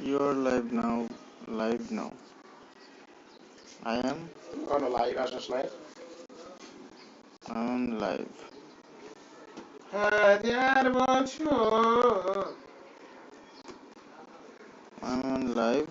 You're live now. Live now. I am. I'm live. I'm on live.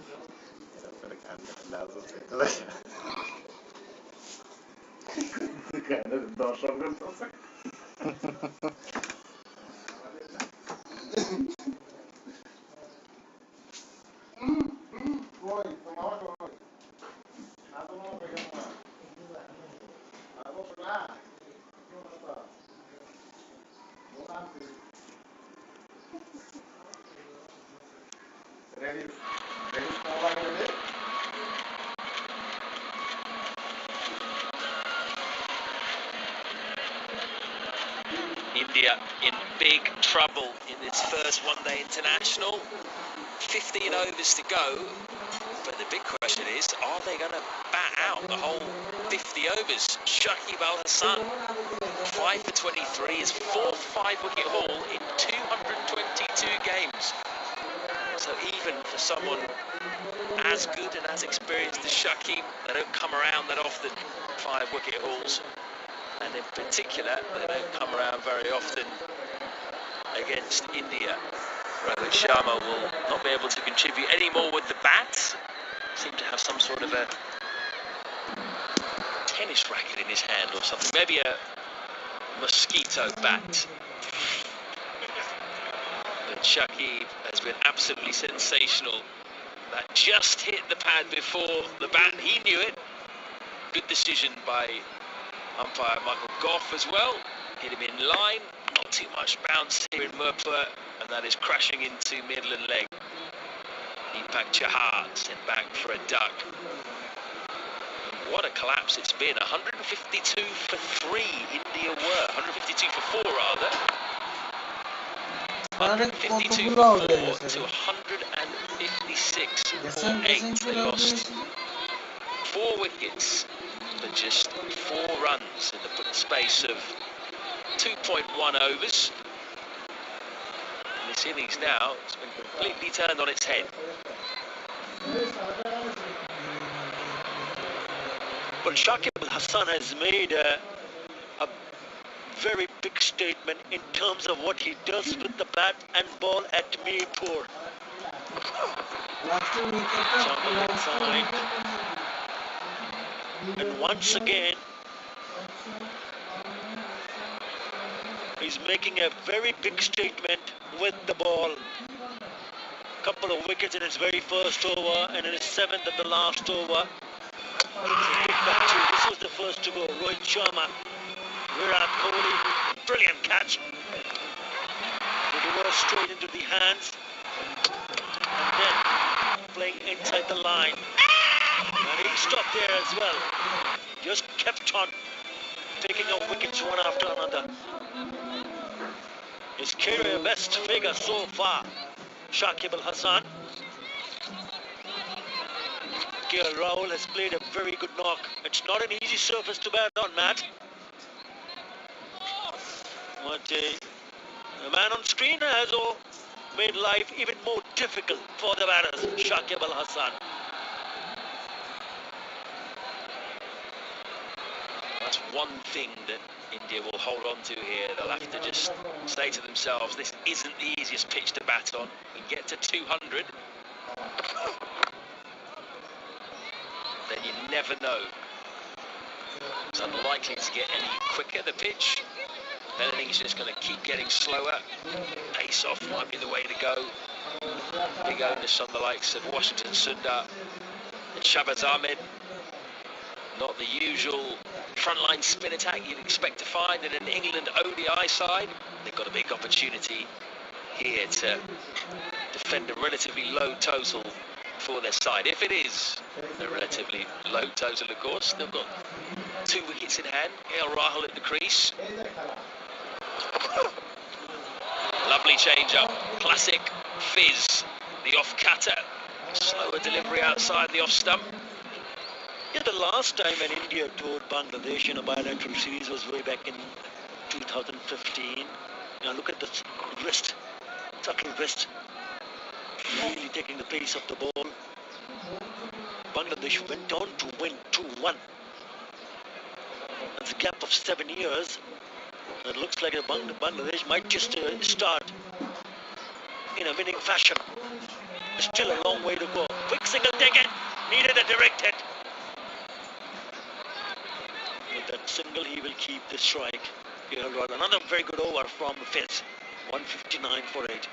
India in big trouble in its first one-day international. 15 overs to go, but the big question is, are they going to bat out the whole 50 overs? Shakib Al Hassan, 5 for 23, is 4th 5-wicket haul in 222 games. So even for someone as good and as experienced as Shakib, they don't come around that often, 5-wicket hauls. And in particular, they don't come around very often against India. Rohit Sharma will not be able to contribute any more with the bat. Seem to have some sort of a tennis racket in his hand or something. Maybe a mosquito bat. But Shakib has been absolutely sensational. That just hit the pad before the bat. He knew it. Good decision by umpire Michael Goff as well. Hit him in line. Not too much bounce here in Mirpur, and that is crashing into middle and leg. Deepak Chahar sent back for a duck. And what a collapse it's been. 152 for 3 India were. 152 for 4 rather. 152 for 4 to 156 for 8. They lost 4 wickets for just 4 runs in the space of 2.1 overs. And this innings now, it's been completely turned on its head. But Shakib Al Hassan has made a very big statement in terms of what he does with the bat and ball at Mirpur. Jump inside. And once again, he's making a very big statement with the ball. Couple of wickets in his very first over, and in his 7th of the last over. This was the first to go. Rohit Sharma, Virat Kohli, brilliant catch. The reverse straight into the hands, and then playing inside the line. And he stopped there as well. Just kept on picking up wickets one after another. His career best figure so far, Shakib Al Hassan. KL Rahul has played a very good knock. It's not an easy surface to bat on, Matt. But the man on screen has made life even more difficult for the batters, Shakib Al Hassan. That's one thing that India will hold on to here. They'll have to just say to themselves, this isn't the easiest pitch to bat on. We get to 200. Then you never know. It's unlikely to get any quicker, the pitch. If anything, it's just going to keep getting slower. Pace off might be the way to go. Big onus on the likes of Washington Sundar and Shabazz Ahmed. Not the usual frontline spin attack you'd expect to find in an England ODI side. They've got a big opportunity here to defend a relatively low total for their side. If it is a relatively low total, of course. They've got 2 wickets in hand. KL Rahul at the crease. Lovely change-up. Classic fizz. The off-cutter. Slower delivery outside the off-stump. Yeah, the last time when India toured Bangladesh in a bilateral series was way back in 2015. Now look at the wrist, subtle wrist really taking the pace of the ball. Bangladesh went on to win 2-1. That's a gap of 7 years. It looks like Bangladesh might just start in a winning fashion. Still a long way to go. Quick single taken. Needed a direct hit. With that single, he will keep the strike. Another very good over from Fitz. 159 for 8.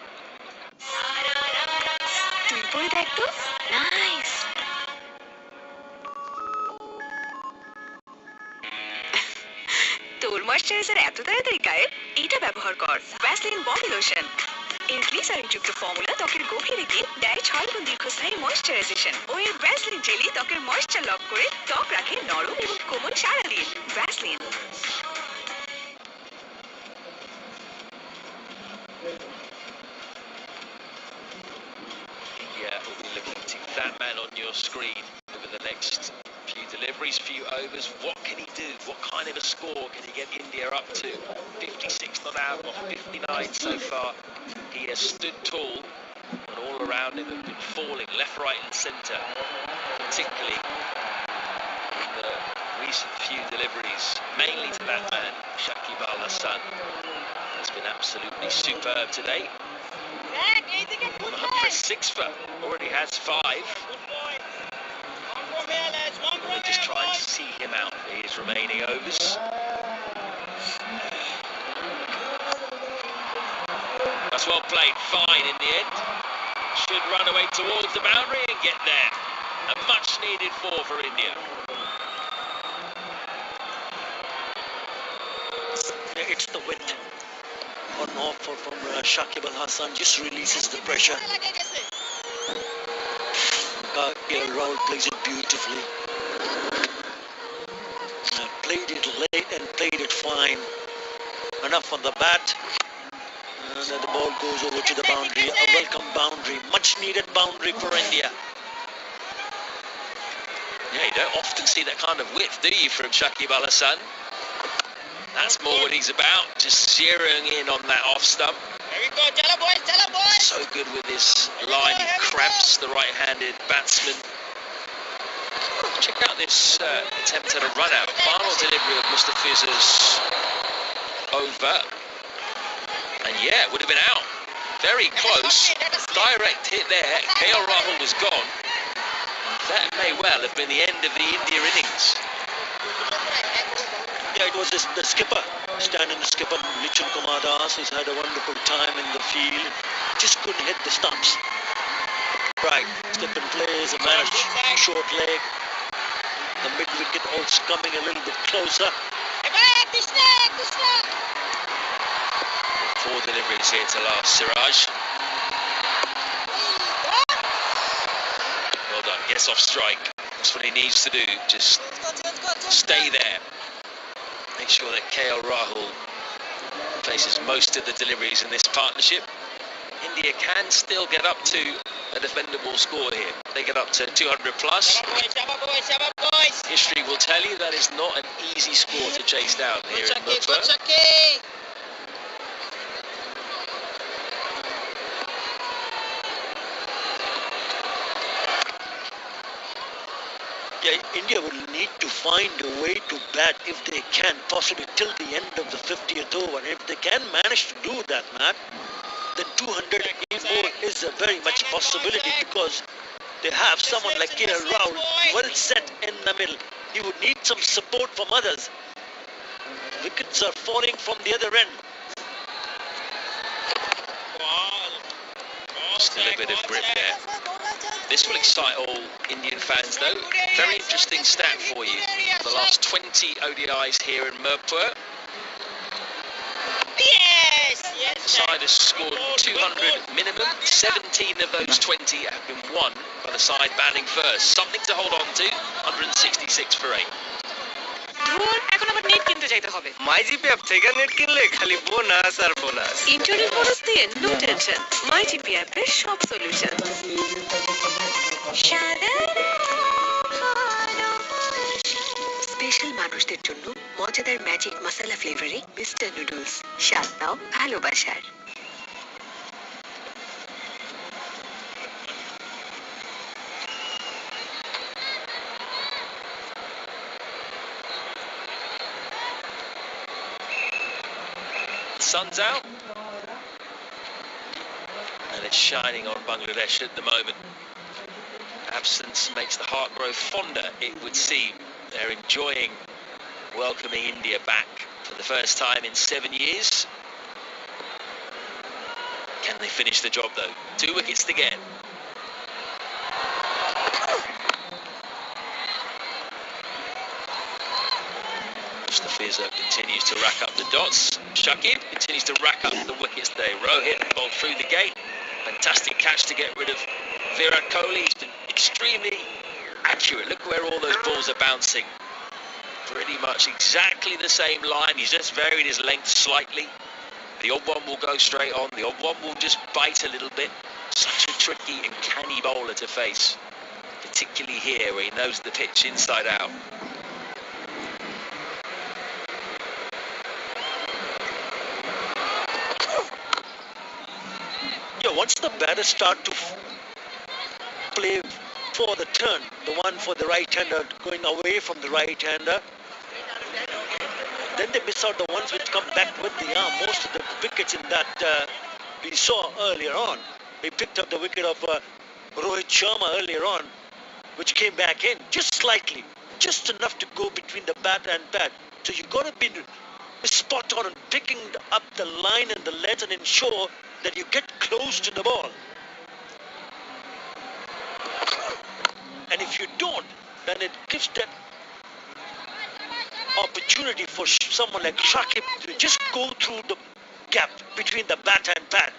Nice. তোর moisturiser এত তাড়াতাড়ি গায়েব? এটা ব্যবহার কর Vaseline body lotion. এর গ্লিসারিনযুক্ত formula ত্বকের গভীরে গিয়ে দেয় 6 গুণ দীর্ঘস্থায়ী ময়েশ্চারাইজেশন ও এর ভ্যাসলিন জেলি ত্বকের ময়েশ্চার লক করে ত্বক রাখে নরম এবং কোমল সারা দিন। Vaseline. Yeah, we'll be looking to that man on your screen over the next few deliveries, few overs. What can he do? What kind of a score can he get India up to? 56 not out of 59 so far. He has stood tall, and all around him have been falling left, right, and centre. Particularly in the recent few deliveries, mainly to that man, Shakib Al Hassan, has been absolutely superb today. 106 for, already has 5. We're just trying to see him out for his remaining overs. That's well played, fine in the end. Should run away towards the boundary and get there. A much needed 4 for India. It's the width on offer from Shakib Al Hassan, just releases the pressure. Rahul plays it beautifully. Played it late and played it fine. Enough on the bat. And the ball goes over to the boundary. A welcome boundary. Much needed boundary for India. Yeah, you don't often see that kind of width, do you, from Shakib Al Hassan? That's more what he's about, just zeroing in on that off stump. So good with his line, he cramps the right-handed batsman. Check out this attempt at a run-out. Final delivery of Mustafiz's over. And yeah, it would have been out. Very close. Direct hit there. KL Rahul was gone. That may well have been the end of the India innings. Yeah, it was the skipper, standing skipper, Nitin Kumar Das, who's had a wonderful time in the field. Just couldn't hit the stumps. Right, step and plays, a managed short leg. The mid-wicket also coming a little bit closer. 4 deliveries here to last, Siraj. Well done, gets off strike. That's what he needs to do, just stay there. Make sure that KL Rahul faces most of the deliveries in this partnership. India can still get up to a defendable score here. They get up to 200 plus. History will tell you that is not an easy score to chase down here in Mumbai. Yeah, India will need to find a way to bat if they can, possibly till the end of the 50th over. If they can manage to do that, Matt, then 200 more is a very much possibility, because they have someone like KL Rahul well set in the middle. He would need some support from others. Wickets are falling from the other end. Still a bit of grip there. This will excite all Indian fans though. Very interesting stat for you. The last 20 ODIs here in Mirpur. The side has scored 200 minimum. 17 of those 20 have been won by the side batting first. Something to hold on to. 166 for 8. এখন আবার net কিনতে যাইতে হবে। MyGP app থেকে net কিনলে খালি bonus আর bonus. Internet bonus দিয়ে no tension. MyGP অ্যাপের সব সলিউশন। স্পেশাল মানুষদের জন্য মজাদার ম্যাজিক মশলা ফ্লেভারে মিস্টার নুডলস। স্বাদ দাও ভালোবাসার। sun's out, and it's shining on Bangladesh at the moment. Absence makes the heart grow fonder, it would seem. They're enjoying welcoming India back for the first time in 7 years. Can they finish the job though? 2 wickets to get. Mustafiza continues to rack up the dots. Shakib continues to rack up the wickets there. Rohit bowled through the gate. Fantastic catch to get rid of Virat Kohli. He's been extremely accurate. Look where all those balls are bouncing. Pretty much exactly the same line. He's just varied his length slightly. The odd one will go straight on. The odd one will just bite a little bit. Such a tricky and canny bowler to face, particularly here where he knows the pitch inside out. Yeah, once the batters start to play for the turn, the one for the right-hander going away from the right-hander, then they miss out the ones which come back with the arm. Most of the wickets in that we saw earlier on. We picked up the wicket of Rohit Sharma earlier on, which came back in just slightly, just enough to go between the bat and pad. So you got to be spot on and picking up the line and the length and ensure that you get close to the ball. And if you don't, then it gives that opportunity for someone like Shakib to just go through the gap between the bat and pad.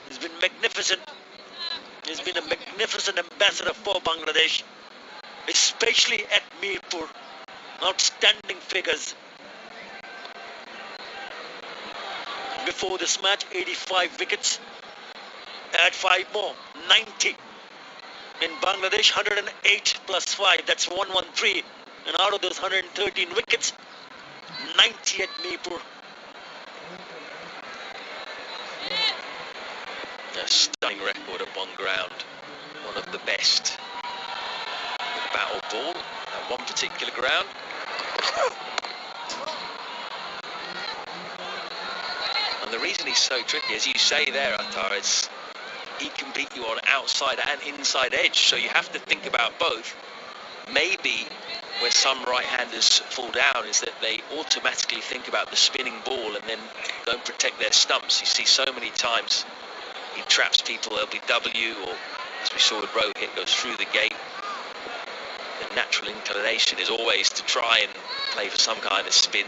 He's been magnificent. He's been a magnificent ambassador for Bangladesh, especially at Mirpur. Outstanding figures. Before this match, 85 wickets. Add 5 more, 90. In Bangladesh, 108 plus 5, that's 113. And out of those 113 wickets, 90 at Mirpur. A stunning record at one ground. One of the best. Bat or ball at one particular ground. And the reason he's so tricky, as you say there, Attar, is he can beat you on outside and inside edge. So you have to think about both. Maybe where some right-handers fall down is that they automatically think about the spinning ball and then don't protect their stumps. You see so many times he traps people LBW, or as we saw with Rohit, goes through the gate. The natural inclination is always to try and play for some kind of spin.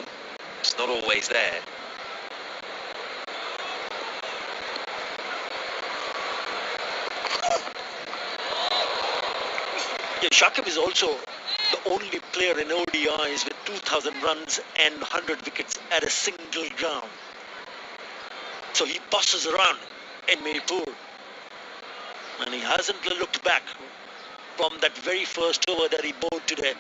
It's not always there. Yeah, Shakib is also the only player in ODIs with 2,000 runs and 100 wickets at a single ground. So he bosses around in Mirpur. And he hasn't looked back from that very first over that he bowled today.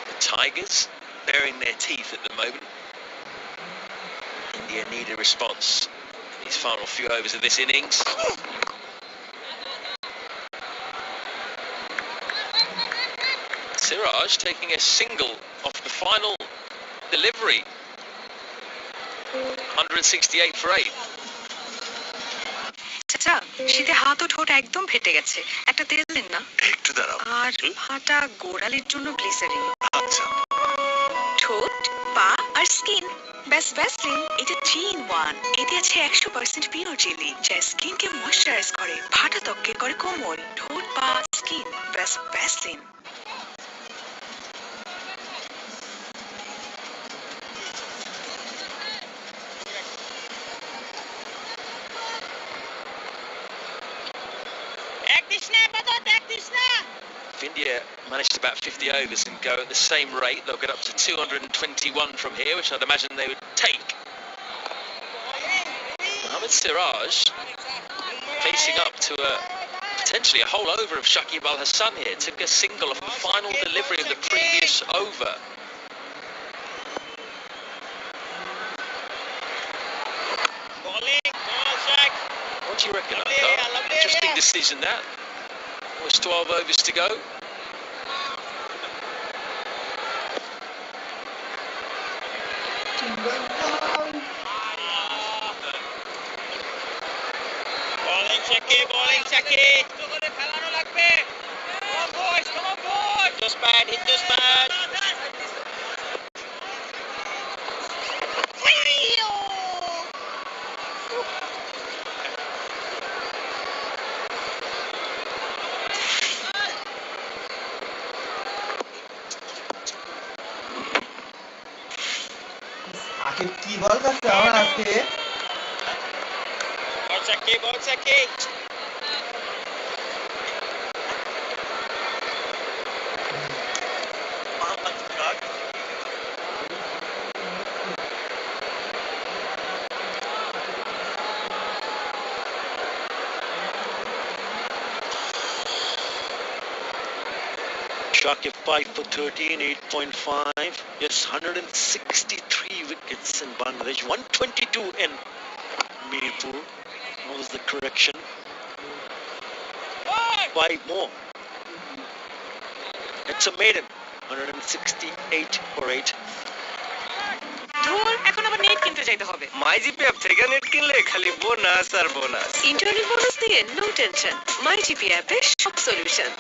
The Tigers baring their teeth at the moment. India need a response. These final few overs of this innings. Siraj taking a single off the final delivery. 168 for 8. চাচা শীতে হাত ও ঠোঁট একদম ফেটে গেছে, একটা তেল দিন না। একটু দাঁড়াও। আর হাঁটা গোড়ালির জন্য গ্লিসারিন। আচ্ছা। ঠোঁট, পা আর স্কিন, ব্যাস ভ্যাসলিন। এটা 3 in 1। এতে আছে 100% পিওর জেলি, যা স্কিনকে ময়শ্চারাইজ করে, ফাটা ত্বককে করে কোমল। ঠোঁট, পা, স্কিন, ব্যাস Vaseline. If India manage to bat 50 overs and go at the same rate, they'll get up to 221 from here, which I'd imagine they would take. Mohammad Siraj facing up to potentially a whole over of Shakib Al Hasan here. Took a single off the final delivery of the previous over. What do you reckon, Akhtar? Interesting decision that. Almost 12 overs to go. Bowling checky. Come on boys, come on boys. Hit those pad. আখির কি বল কাছে আমার আজকে Ball checky. Shakib 5 for 13, 8.5. Yes, 163 wickets in Bangladesh, 122 in Mirpur. What was the correction? 5 more. It's a maiden, 168 for 8. ধুর, এখন আবার net কিনতে যাইতে হবে। মাইজিপি অ্যাপ থেকে নেট কিনলে খালি বোনাস আর বোনাস। ইন্টারনেট বোনাস দিয়ে নো টেনশন। মাইজিপি অ্যাপে সব solution.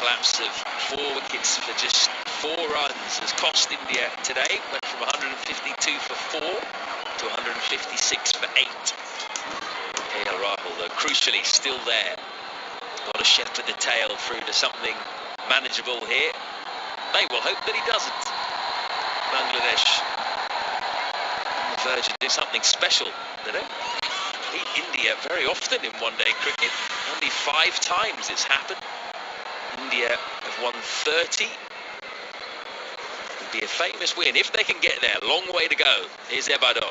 Collapse of 4 wickets for just 4 runs has cost India today. Went from 152 for 4 to 156 for 8. KL Rahul, though crucially still there, got to shepherd the tail through to something manageable here. They will hope that he doesn't. Bangladesh on the verge of doing something special. They don't beat India very often in one-day cricket. Only 5 times it's happened. India have won 30. Would be a famous win if they can get there. Long way to go. Here's Ebado.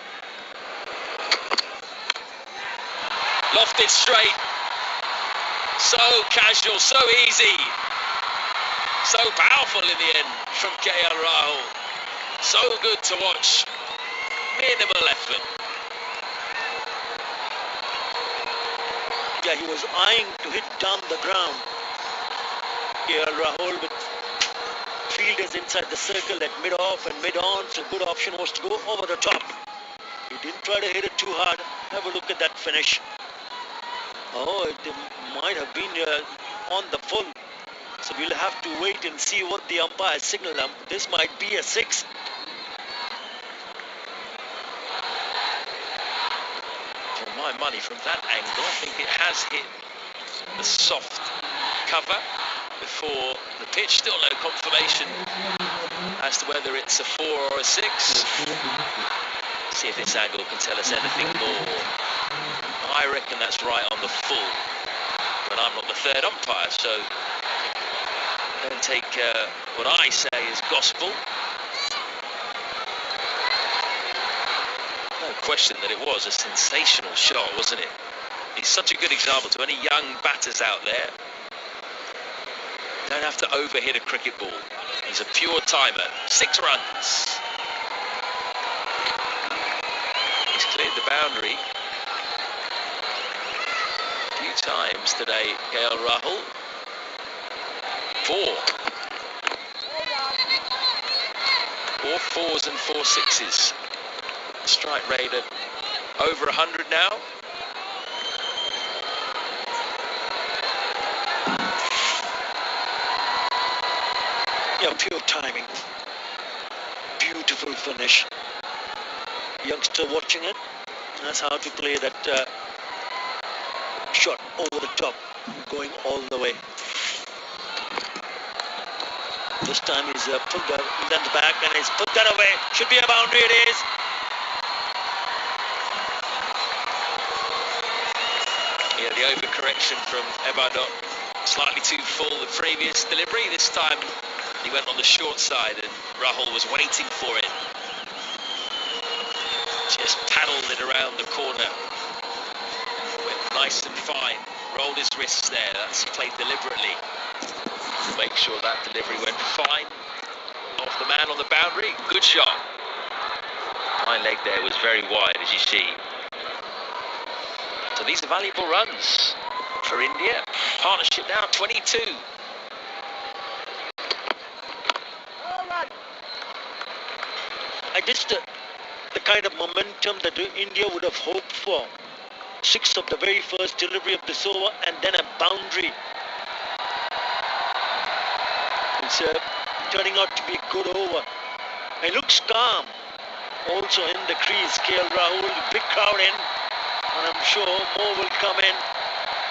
Lofted straight. So casual, so easy. So powerful in the end from KL Rahul. So good to watch. Minimal effort. Yeah, he was eyeing to hit down the ground. KL Rahul with fielders inside the circle at mid-off and mid-on, so good option was to go over the top. He didn't try to hit it too hard. Have a look at that finish. Oh, it might have been on the full. So we'll have to wait and see what the umpire signaled. This might be a 6. For my money, from that angle, I think it has hit the soft cover before the pitch. Still no confirmation as to whether it's a 4 or a 6. See if this angle can tell us anything more. I reckon that's right on the full, but I'm not the third umpire, so don't take what I say as gospel. No question that it was a sensational shot, wasn't it? He's such a good example to any young batters out there. Don't have to overhit a cricket ball. He's a pure timer. 6 runs. He's cleared the boundary a few times today, KL Rahul. 4. 4 4s and 4 6s. Strike rate at over 100 now. Yeah, pure timing. Beautiful finish. Youngster watching it. That's how to play that shot over the top, going all the way. This time he's put that in the back and he's put that away. Should be a boundary, it is. Yeah, the overcorrection from Ebado. Slightly too full the previous delivery. This time he went on the short side and Rahul was waiting for it. Just paddled it around the corner. Went nice and fine. rolled his wrists there. That's played deliberately. Make sure that delivery went fine off the man on the boundary. Good shot. My leg there was very wide, as you see. So these are valuable runs for India. Partnership now 22. Just the kind of momentum that India would have hoped for. 6 of the very first delivery of this over and then a boundary. It's turning out to be a good over. He looks calm. Also in the crease, KL Rahul, big crowd in. And I'm sure more will come in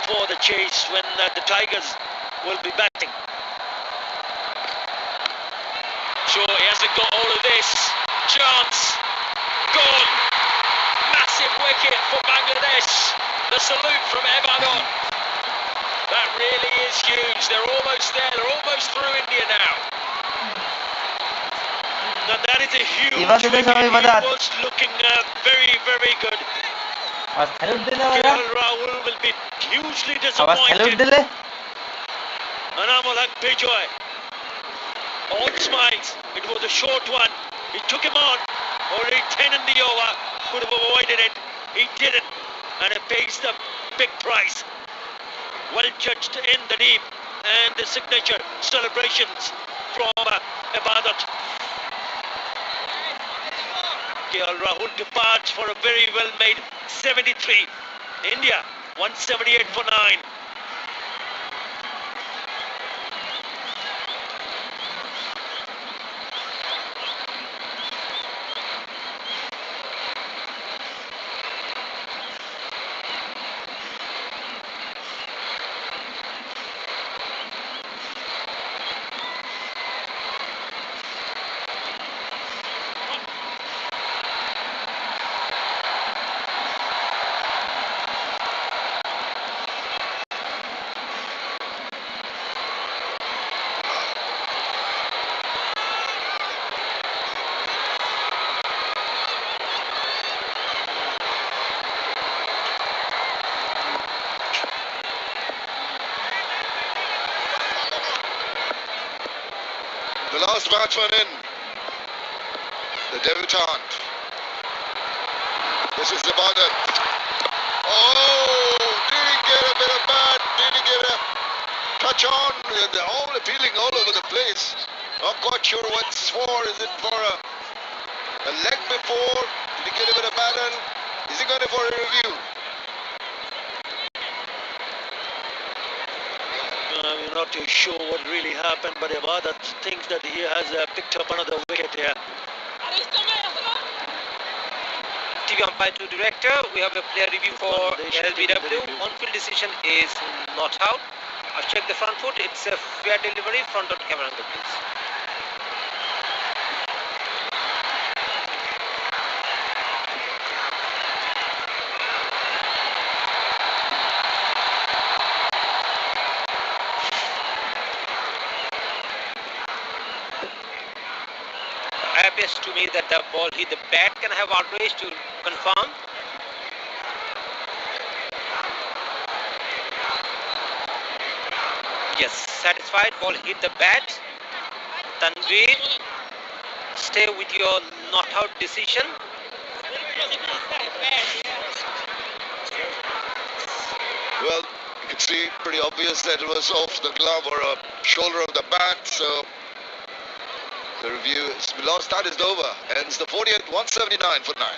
for the chase when the Tigers will be batting. Sure, he hasn't got all of this. Chance. Gone. Massive wicket for Bangladesh. The salute from Ebadan. That really is huge. They're almost there. They're almost through India now. Now that is a huge Iba wicket. kita sampai He badat. was looking very, very good. Awas salute dile KL badat. Rahul will be hugely Awas salute disappointed. dile. Anamal Haq Bejoy. All smiles. It was a short one. He took him on. Already 10 in the over. Could have avoided it. He didn't. And it pays the big price. Well judged in the deep. And the signature celebrations from Ibadat. KL Rahul departs for a very well made 73. India 178 for 9. The last batsman in, the debutant. This is Ibadat. Oh, didn't get a bit of bat, didn't get a touch on. They're all appealing all over the place. Not quite sure what it's for. Is it for a leg before? Did he get a bit of bat on? Is he going for a review? I'm not too sure what really happened, but Ibadat thinks that he has picked up another wicket here. TV umpire to director, we have a player review for LBW. On-field decision is not out. I've checked the front foot. It's a fair delivery. Front on camera angle, please. Appears to me that the ball hit the bat. Can I have outrage to confirm? Yes, satisfied. Ball hit the bat. Tanveer, stay with your not out decision. Well, you can see pretty obvious that it was off the glove or a shoulder of the bat. So the review is lost. That is over. Ends the 40th, 179 for 9.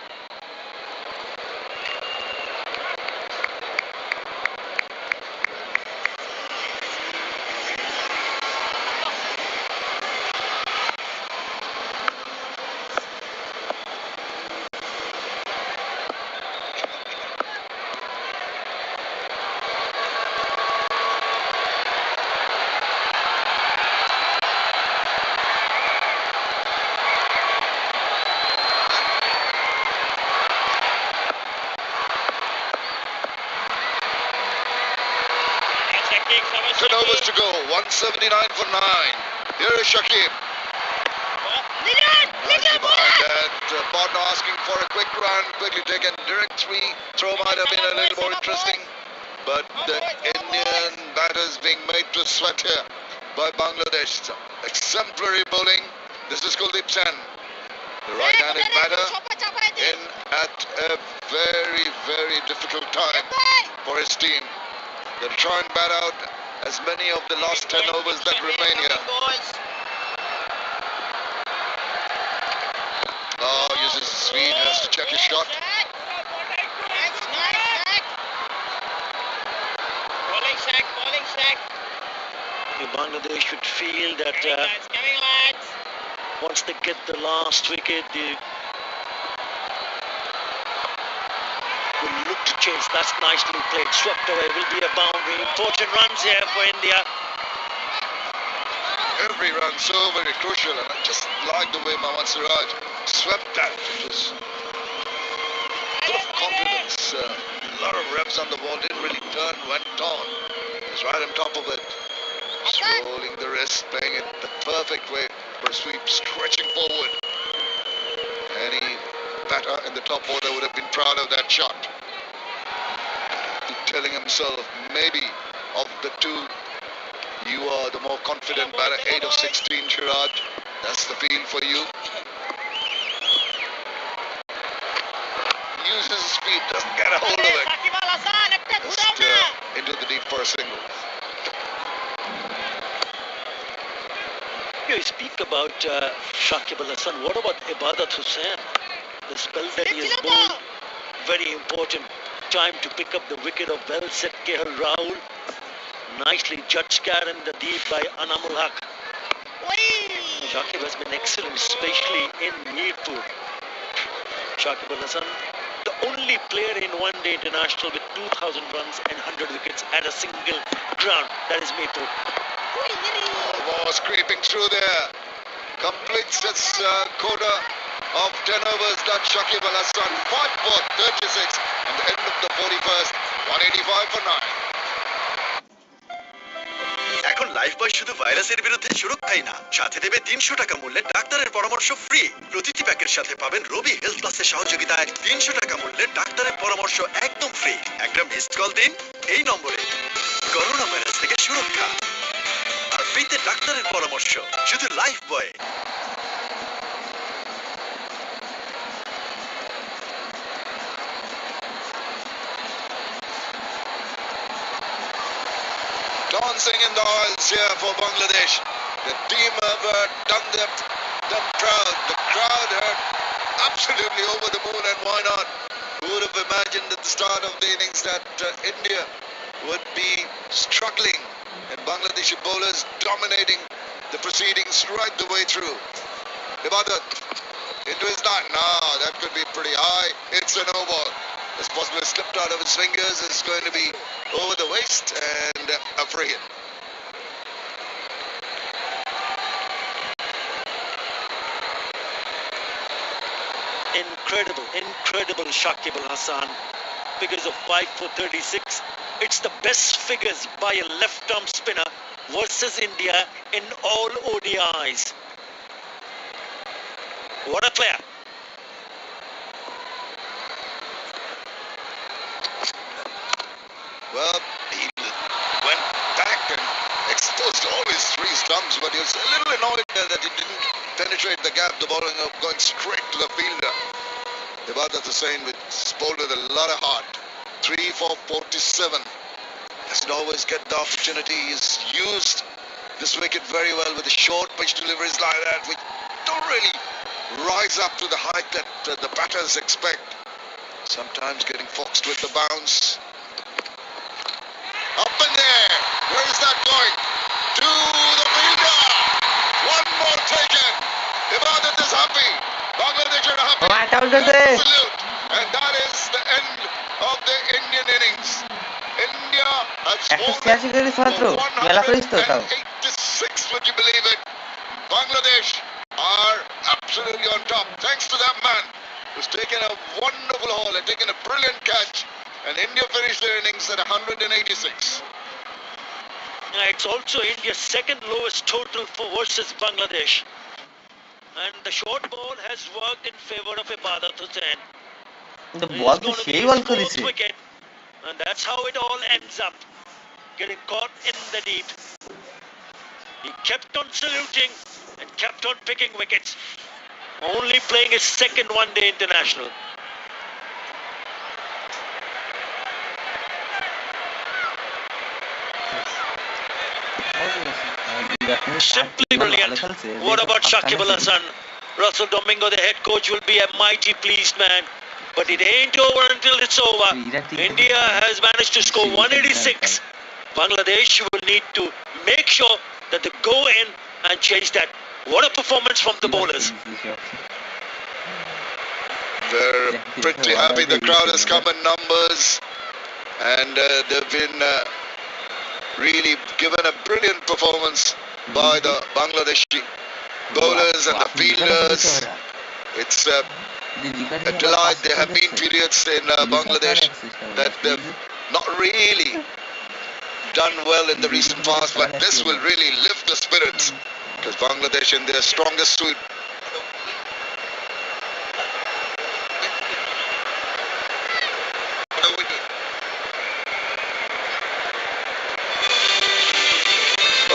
Turnovers to go, 179 for 9. Here is Shakib. Behind that, partner asking for a quick run, quickly taken. Direct 3 throw might have been a little more interesting. but the Indian batters being made to sweat here by Bangladesh. Exemplary bowling. This is Kuldeep Sen, the right-handed batter, in at a very, very difficult time for his team. They'll try and bat out as many of the last 10 overs that remain here. Oh, uses his speed, has to check his shot. Bangladesh should feel that once they get the last wicket, they will look to chase. That's nicely played. Swept away, will be a boundary. Important runs here for India. Every run so very crucial, and I just like the way Mohammad Siraj swept that. It was full of confidence. A lot of reps on the ball, didn't really turn, went on. He was right on top of it. Just rolling the wrist, playing it the perfect way for a sweep, stretching forward. Any batter in the top order would have been proud of that shot. Telling himself, maybe of the two, you are the more confident batter. 8 of 16, Siraj. That's the feel for you. Uses his speed, doesn't get a hold of it. Just into the deep for a single. You speak about Shakib Al Hasan. What about Ibadat Hussain? The spell that he has bowled, very important time to pick up the wicket of well set KL Rahul. Nicely judged Karen the deep by Anamul Haq. Shakib has been excellent, especially in Mirpur. Shakib Al Hasan, the only player in one-day international with 2,000 runs and 100 wickets at a single ground. That is Mirpur. Was creeping through there. Completes its quota of 10 overs. That's Shakib Al Hasan. 5 for 36. And the end of the 41st. 185 for 9. এখন Lifebuoy শুধু ভাইরাসের বিরুদ্ধে সুরক্ষাই না, সাথে দেবে 300 টাকা মূল্যে ডাক্তারের পরামর্শ ফ্রি। প্রতিটি প্যাকের সাথে পাবেন রবি হেলথ প্লাসের সহযোগিতায় 300 টাকা মূল্যে ডাক্তারের পরামর্শ একদম ফ্রি। একটা মিসড কল দিন এই নম্বরে। করোনা ভাইরাস থেকে সুরক্ষা আর ফ্রিতে ডাক্তারের পরামর্শ শুধু Lifebuoy. Dancing in the aisles here for Bangladesh. The team have done them proud. The crowd are absolutely over the moon, and why not? Who would have imagined at the start of the innings that India would be struggling and Bangladeshi bowlers dominating the proceedings right the way through. Ibadat into his line. Now that could be pretty high. It's a no ball. It's possibly slipped out of his fingers. It's going to be over the waist and a free hit. Incredible Shakib Al Hasan. Figures of 5 for 36. It's the best figures by a left-arm spinner versus India in all ODIs. What a player. Well, he went back and exposed all his 3 stumps, but he was a little annoyed that he didn't penetrate the gap. The ball going straight to the fielder. Ibadat Hussain bowled with a lot of heart. 3 for 47. Doesn't always get the opportunity. He's used this wicket very well with the short pitch deliveries like that, which don't really rise up to the height that the batters expect. Sometimes getting foxed with the bounce. Up in there. Where is that going? To the fielder. One more taken. Ibadat is happy. Bangladesh are happy. Absolute. And that is the end of the Indian innings. India has scored 186, would you believe it? Bangladesh are absolutely on top. Thanks to that man who's taken a wonderful haul and taken a brilliant catch. And India finished their innings at 186. It's also India's second lowest total for versus Bangladesh. And the short ball has worked in favor of Ibadat Hussain. কিন্তু বল তো সেই বল করেছে। Wicket. And that's how it all ends up, getting caught in the deep. He kept on saluting and kept on picking wickets, only playing his second one-day international. Simply brilliant. What about Shakib Al Hasan? Russell Domingo, the head coach, will be a mighty pleased man. But it ain't over until it's over. India has managed to score 186. Bangladesh will need to make sure that they go in and chase that. What a performance from the bowlers. They're pretty happy. The crowd has come in numbers, and they've been really given a brilliant performance by the Bangladeshi bowlers and the fielders. It's a delight. There have been periods in Bangladesh that they've not really done well in the recent past, but this will really lift the spirits, because Bangladesh in their strongest suit.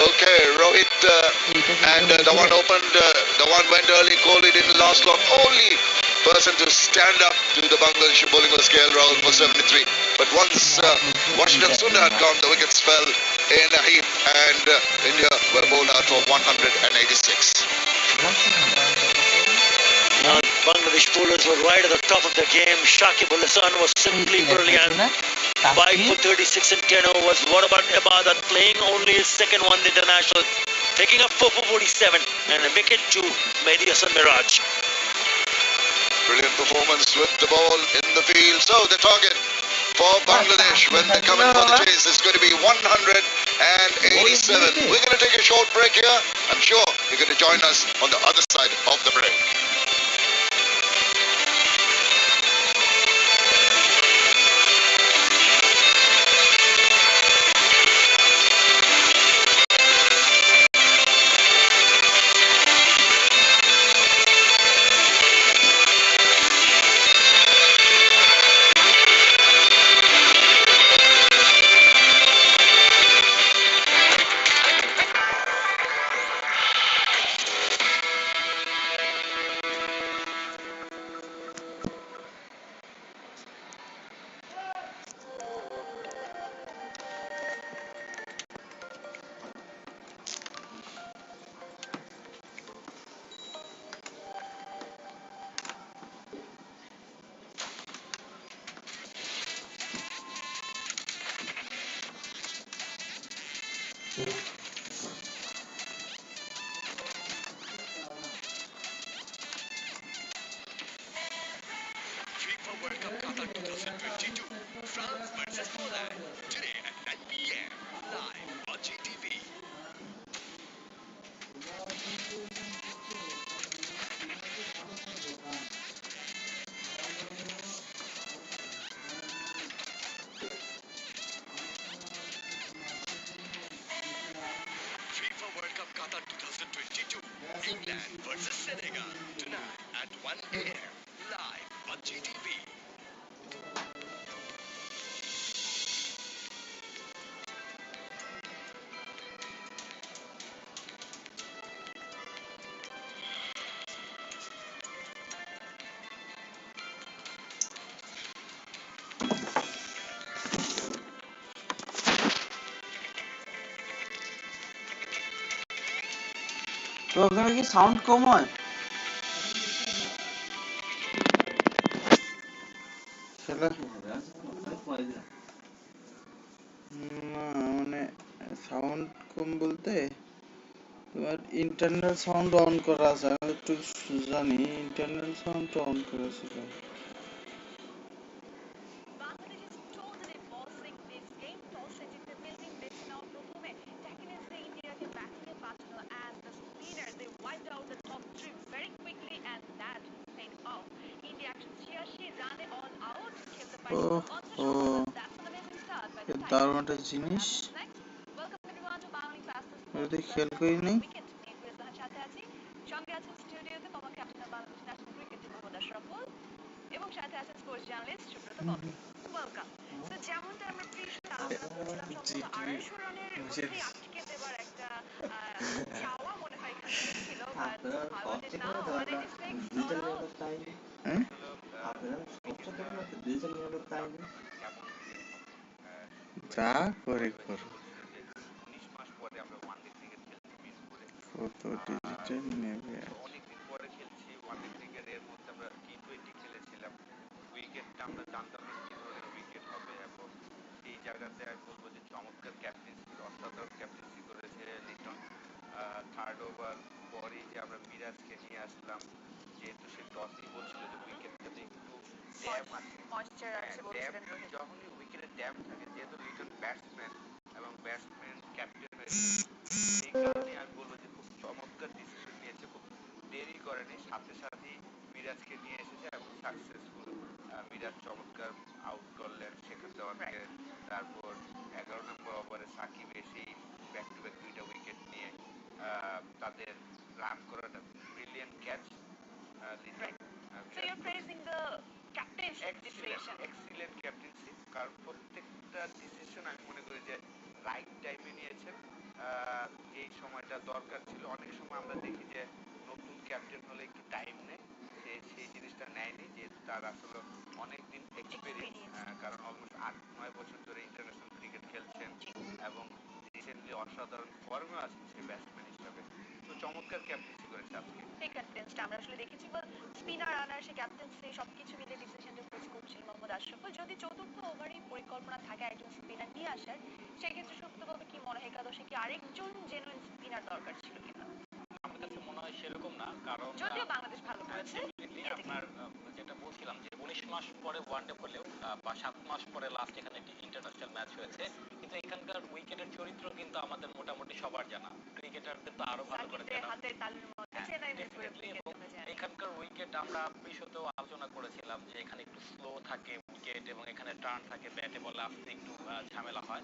Okay, Rohit and the one opened, the one went early, Kohli didn't last long. Only person to stand up to the Bangladeshi bowling was KL Rahul for 73. But once Washington Sundar had gone, the wickets fell in a heap, and India were bowled out for 186. Bangladesh bowlers were right at the top of the game. Shakib Al Hasan was simply brilliant. 5 for 36 and 10 overs. What about Ibadat playing only his second one international, taking up 4 for 47 and a wicket to Mehdi Hasan Miraj. Brilliant performance with the ball in the field. So the target for Bangladesh when they come in for the chase is going to be 187. We're going to take a short break here. I'm sure you're going to join us on the other side of the break. FIFA World Cup Qatar 2022, France versus Poland, today at 9 p.m. live on GTV. FIFA World Cup Qatar 2022, England versus Senegal, tonight at 1 a.m. live on GTV. তো ওখানে কি sound কম হয়? খেলা না মানে sound কম বলতে তোমার internal sound on করা আছে। আমি একটু জানি ইন্টারনাল সাউন্ড অন করা আছে। দারুণ একটা জিনিস, এটা খেয়াল করি নাই। এবং সাথে আছেন স্পোর্টস জার্নালিস্ট সুব্রত পন্থী। World cup. তো যেমনটা আমরা প্রিভিয়াসলি আলোচনা করছিলাম, সম্ভবত 250 রানের মধ্যেই আটকে দেবার একটা চাওয়া মনে হয় এখান থেকে ছিল, but how it now what it is like sort of হ্যাঁ যা করে করো কত ডিজিটাল নেবে অনেকদিন পরে খেলছি ওয়ানডে ক্রিকেট। এর মধ্যে আমরা টি20 খেলেছিলাম। উইকেটটা আমরা জানতাম না কি ধরনের উইকেট হবে, এবং এই জায়গাতে আমি বলবো যে চমৎকার ক্যাপ্টেন্সি, অসাধারণ ক্যাপ্টেন্সি করেছে লিটন। থার্ড ওভার পরেই যে আমরা মিরাজকে নিয়ে আসলাম, যেহেতু সে টসই বলছিল যে উইকেটটাতে একটু ড্যাম আছে, ময়েশ্চার আছে বলছিলেন রোহিত। যখনই উইকেটে ড্যাম থাকে, যেহেতু লিটন ব্যাটসম্যান এবং ব্যাটসম্যান ক্যাপ্টেন হয়েছে, এই কারণে আমি বলবো যে খুব চমৎকার ডিসিশন নিয়েছে, খুব দেরি করেনি, সাথে সাথেই মিরাজকে নিয়ে এসেছে এবং সাকসেসফুল। মিরাজ চমৎকার আউট করলেন শেখর দেওয়ানকে। তারপর 11 নম্বর ওভারে সাকিব এসেই ব্যাক টু ব্যাক 2টা উইকেট নিয়ে তাদের রান করাটা brilliant catch Liton. So you're praising the captain's decision. Excellent captaincy, কারণ প্রত্যেকটা ডিসিশন আমি মনে করি যে রাইট টাইমে নিয়েছেন, যেই সময়টা দরকার ছিল। অনেক সময় আমরা দেখি যে নতুন ক্যাপ্টেন হলে একটু টাইম নেয়, সেই জিনিসটা নেয়নি, যেহেতু তার আসলে অনেকদিন এক্সপিরিয়েন্স, কারণ অলমোস্ট 8-9 বছর ধরে ইন্টারন্যাশনাল ক্রিকেট খেলছেন এবং রিসেন্টলি অসাধারণ ফর্মে আছেন সে ব্যাটসম্যান হিসাবে। তো চমৎকার ক্যাপ্টেন্সি করেছে আজকে। সেই ক্যাপ্টেন্সটা আমরা আসলে দেখেছি, স্পিনার রানার সে ক্যাপ্টেন্সি সবকিছু মিলে ডিসিশনটা প্রেস করছিল মোহাম্মদ আশরাফুল। যদি চতুর্থ ওভারই পরিকল্পনা থাকে একজন স্পিনার নিয়ে আসার, সেক্ষেত্রে সত্যভাবে কি মনে হয় একাদশে কি আরেকজন জেনুইন স্পিনার দরকার ছিল কিনা? আমার কাছে মনে হয় সেরকম না, কারণ যদিও বাংলাদেশ ভালো করেছে। আপনার যেটা বলছিলাম যে 19 মাস পরে ওয়ানডে হলেও বা 7 মাস পরে লাস্ট এখানে একটি ইন্টারন্যাশনাল ম্যাচ হয়েছে, কিন্তু এখানকার উইকেটের চরিত্র কিন্তু আমাদের মোটামুটি সবার জানা, ক্রিকেটারদের তো আরো ভালো করে জানা। হাতের তালুর মধ্যে চেন্নাই এখানকার উইকেট আমরা বিশদেও আলোচনা করেছিলাম যে এখানে একটু স্লো থাকে উইকেট এবং এখানে টার্ন থাকে, ব্যাটে বলে আসতে একটু ঝামেলা হয়।